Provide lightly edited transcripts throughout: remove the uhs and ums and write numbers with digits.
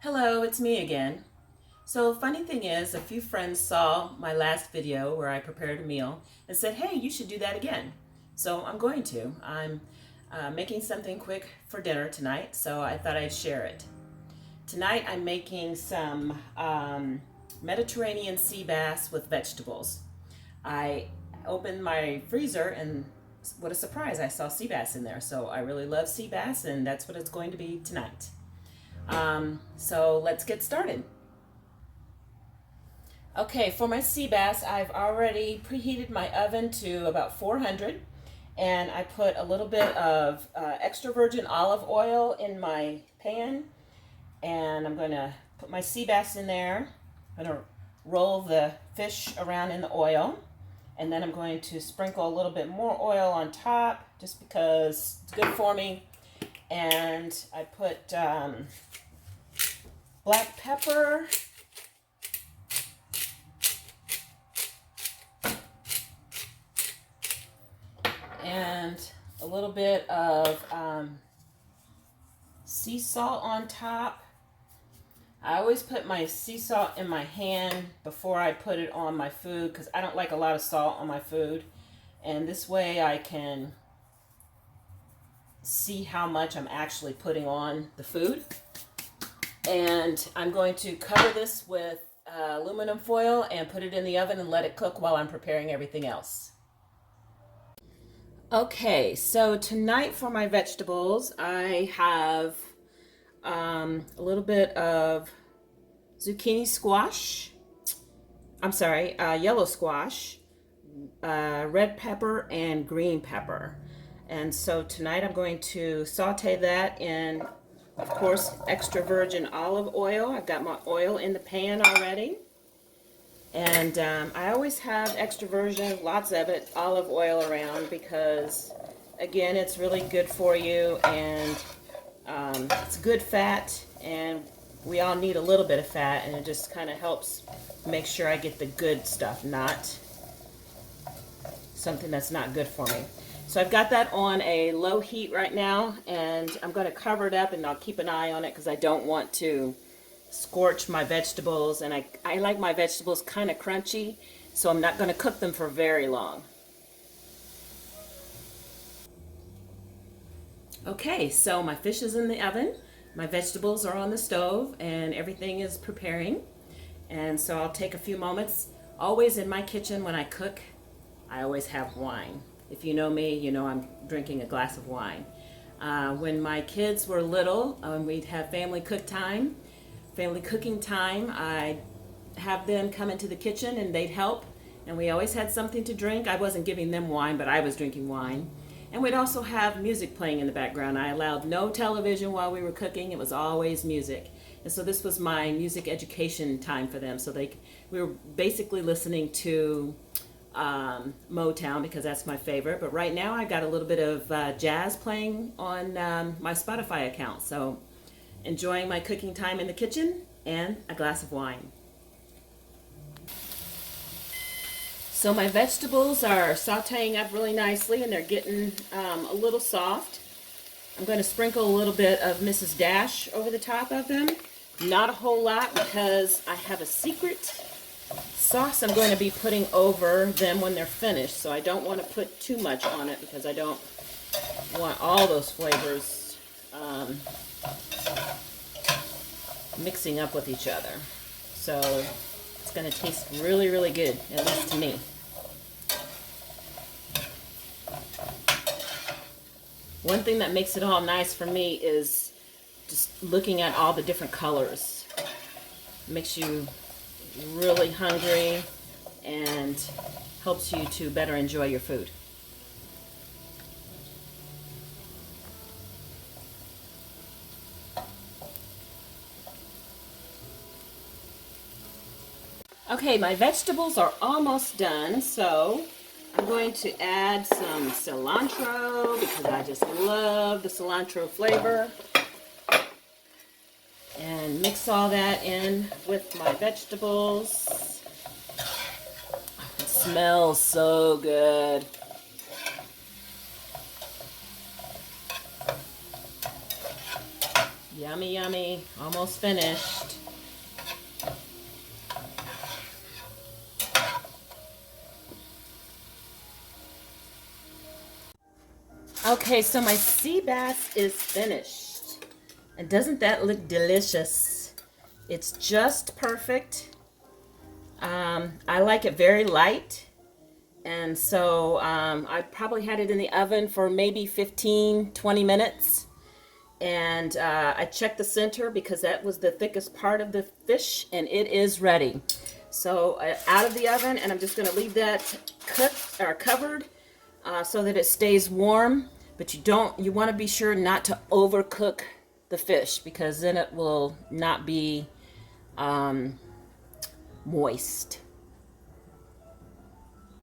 Hello, it's me again. So funny thing is, a few friends saw my last video where I prepared a meal and said, hey, you should do that again. So I'm going to. I'm making something quick for dinner tonight, so I thought I'd share it. Tonight I'm making some Mediterranean sea bass with vegetables. I opened my freezer and what a surprise, I saw sea bass in there. So I really love sea bass and that's what it's going to be tonight. So let's get started. Okay, for my sea bass, I've already preheated my oven to about 400, and I put a little bit of extra virgin olive oil in my pan, and I'm going to put my sea bass in there. I'm going to roll the fish around in the oil, and then I'm going to sprinkle a little bit more oil on top just because it's good for me. And I put black pepper, and a little bit of sea salt on top. I always put my sea salt in my hand before I put it on my food because I don't like a lot of salt on my food. And this way I can see how much I'm actually putting on the food. And I'm going to cover this with aluminum foil and put it in the oven and let it cook while I'm preparing everything else. Okay, so tonight for my vegetables, I have a little bit of zucchini squash. I'm sorry, yellow squash, red pepper, and green pepper. And so tonight I'm going to saute that in, of course, extra virgin olive oil. I've got my oil in the pan already. And I always have extra virgin, lots of it, olive oil around because, again, it's really good for you and it's good fat, and we all need a little bit of fat, and it just kind of helps make sure I get the good stuff, not something that's not good for me. So I've got that on a low heat right now, and I'm going to cover it up, and I'll keep an eye on it because I don't want to scorch my vegetables, and I like my vegetables kind of crunchy, so I'm not going to cook them for very long. Okay, so my fish is in the oven, my vegetables are on the stove, and everything is preparing. And so I'll take a few moments. Always in my kitchen when I cook, I always have wine. If you know me, you know I'm drinking a glass of wine. When my kids were little, we'd have family cooking time, I'd have them come into the kitchen and they'd help, and we always had something to drink. I wasn't giving them wine, but I was drinking wine. And we'd also have music playing in the background. I allowed no television while we were cooking. It was always music. And so this was my music education time for them. So we were basically listening to Motown because that's my favorite. But right now I've got a little bit of jazz playing on my Spotify account. So enjoying my cooking time in the kitchen and a glass of wine. So my vegetables are sauteing up really nicely and they're getting a little soft. I'm going to sprinkle a little bit of Mrs. Dash over the top of them. Not a whole lot because I have a secret sauce I'm going to be putting over them when they're finished. So I don't want to put too much on it because I don't want all those flavors mixing up with each other. So it's going to taste really, really good, at least to me. One thing that makes it all nice for me is just looking at all the different colors. It makes you really hungry and helps you to better enjoy your food. Okay, my vegetables are almost done, so I'm going to add some cilantro because I just love the cilantro flavor. And mix all that in with my vegetables. It smells so good. Yummy, yummy. Almost finished. Okay, so my sea bass is finished. And doesn't that look delicious? It's just perfect. I like it very light. And so I probably had it in the oven for maybe 15-20 minutes. And I checked the center because that was the thickest part of the fish, and it is ready. So out of the oven, and I'm just going to leave that cooked or covered so that it stays warm. But you want to be sure not to overcook the fish because then it will not be moist.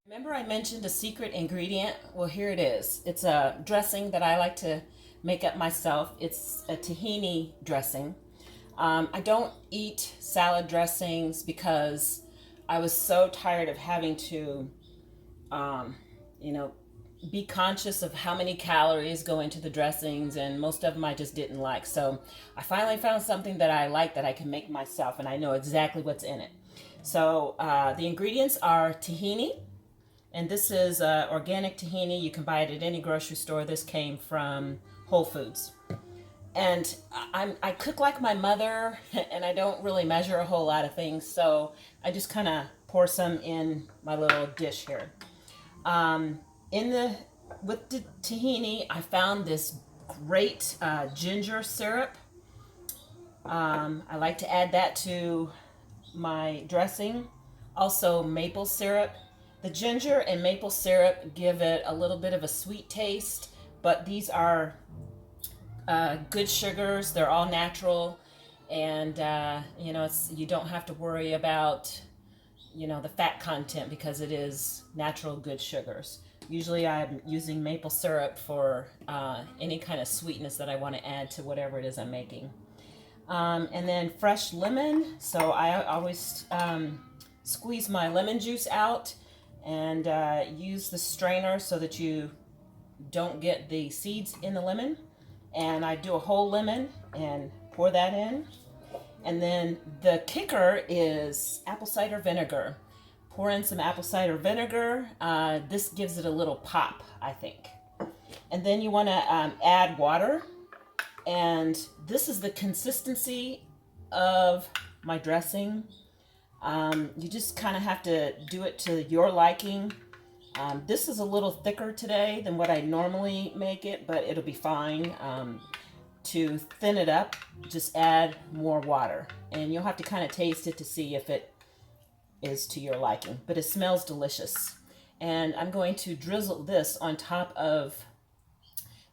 Remember I mentioned a secret ingredient? Well, here it is. It's a dressing that I like to make up myself. It's a tahini dressing. I don't eat salad dressings because I was so tired of having to, be conscious of how many calories go into the dressings, and most of them I just didn't like. So I finally found something that I like that I can make myself, and I know exactly what's in it. So the ingredients are tahini. And this is organic tahini. You can buy it at any grocery store. This came from Whole Foods. And I cook like my mother, and I don't really measure a whole lot of things. So I just kind of pour some in my little dish here. With the tahini, I found this great ginger syrup. I like to add that to my dressing. Also maple syrup. The ginger and maple syrup give it a little bit of a sweet taste, but these are good sugars. They're all natural, and you don't have to worry about the fat content because it is natural good sugars. Usually I'm using maple syrup for any kind of sweetness that I want to add to whatever it is I'm making. And then fresh lemon. So I always squeeze my lemon juice out and use the strainer so that you don't get the seeds in the lemon. And I do a whole lemon and pour that in. And then the kicker is apple cider vinegar. Pour in some apple cider vinegar. This gives it a little pop, I think. And then you want to add water. And this is the consistency of my dressing. You just kind of have to do it to your liking. This is a little thicker today than what I normally make it, but it'll be fine. To thin it up, just add more water. And you'll have to kind of taste it to see if it is to your liking. But it smells delicious. And I'm going to drizzle this on top of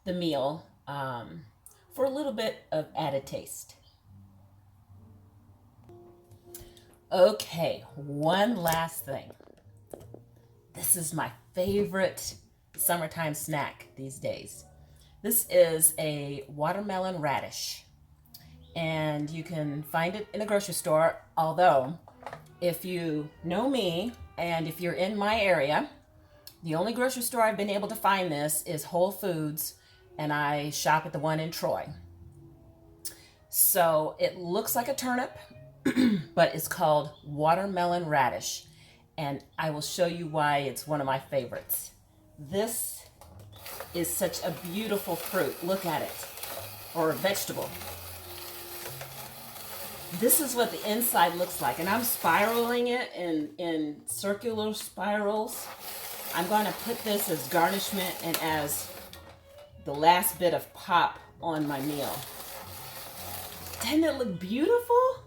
the meal for a little bit of added taste. Okay, one last thing. This is my favorite summertime snack these days. This is a watermelon radish, and you can find it in a grocery store, although if you know me and if you're in my area, the only grocery store I've been able to find this is Whole Foods, and I shop at the one in Troy. So it looks like a turnip, but it's called watermelon radish, and I will show you why it's one of my favorites. This is such a beautiful fruit. Look at it. Or a vegetable. This is what the inside looks like, and I'm spiraling it in circular spirals. I'm going to put this as garnishment and as the last bit of pop on my meal. Doesn't it look beautiful?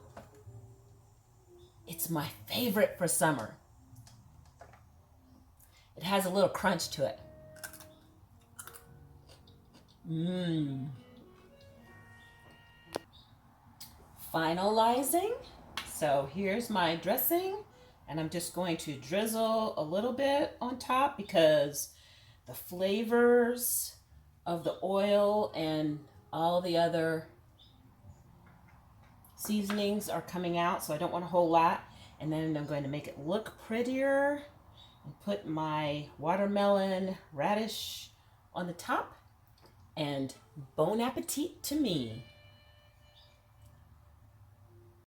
It's my favorite for summer. It has a little crunch to it. Finalizing. So here's my dressing, and I'm just going to drizzle a little bit on top because the flavors of the oil and all the other seasonings are coming out, so I don't want a whole lot. And then I'm going to make it look prettier and put my watermelon radish on the top. And bon appetit to me.